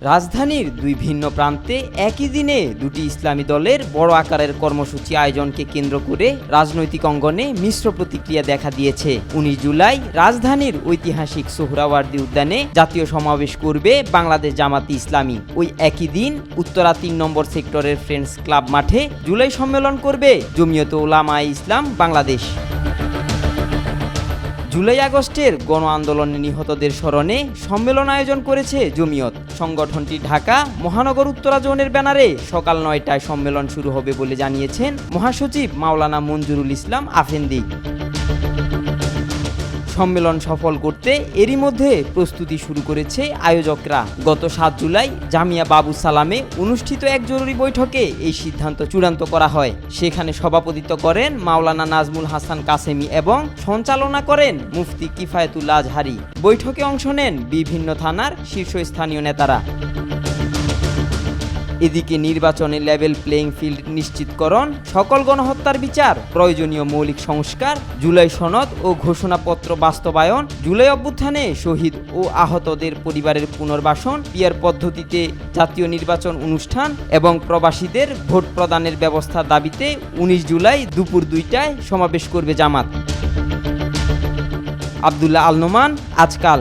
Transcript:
রাজধানীর দুই ভিন্ন প্রান্তে একই দিনে দুটি ইসলামী দলের বড় আকারের কর্মসূচি আয়োজনকে কেন্দ্র করে রাজনৈতিক অঙ্গনে মিশ্র প্রতিক্রিয়া দেখা দিয়েছে। ১৯ জুলাই রাজধানীর ঐতিহাসিক সোহরাওয়ার্দী উদ্যানে জাতীয় সমাবেশ করবে বাংলাদেশ জামাতে ইসলামী। ওই একই দিন উত্তরা ৩ নম্বর সেক্টরের ফ্রেন্ডস ক্লাব মাঠে জুলাই সম্মেলন করবে জমিয়তে উলামায়ে ইসলাম বাংলাদেশ। জুলাই আগস্টের গণ আন্দোলনে নিহতদের স্মরণে সম্মেলন আয়োজন করেছে জমিয়ত। সংগঠনটি ঢাকা মহানগর উত্তরা জোনের ব্যানারে সকাল ৯টায় সম্মেলন শুরু হবে বলে জানিয়েছেন মহাসচিব মাওলানা মঞ্জুরুল ইসলাম আফেন্দি। সম্মেলন সফল করতে এরই মধ্যে প্রস্তুতি শুরু করেছে আয়োজকরা। গত ৭ জুলাই জামিয়া বাবু সালামে অনুষ্ঠিত এক জরুরি বৈঠকে এই সিদ্ধান্ত চূড়ান্ত করা হয়। সেখানে সভাপতিত্ব করেন মাওলানা নাজমুল হাসান কাসেমি এবং সঞ্চালনা করেন মুফতি কিফায়েতুল আজহারি। বৈঠকে অংশ নেন বিভিন্ন থানার শীর্ষস্থানীয় নেতারা। এদিকে নির্বাচনে লেভেল প্লেইং ফিল্ড নিশ্চিতকরণ, সকল গণহত্যার বিচার, প্রয়োজনীয় মৌলিক সংস্কার, জুলাই সনদ ও ঘোষণাপত্র বাস্তবায়ন, জুলাই অভ্যুত্থানে শহীদ ও আহতদের পরিবারের পুনর্বাসন, পিআর পদ্ধতিতে জাতীয় নির্বাচন অনুষ্ঠান এবং প্রবাসীদের ভোট প্রদানের ব্যবস্থার দাবিতে ১৯ জুলাই দুপুর ২টায় সমাবেশ করবে জামাত। আব্দুল্লাহ আল নোমান, আজকাল।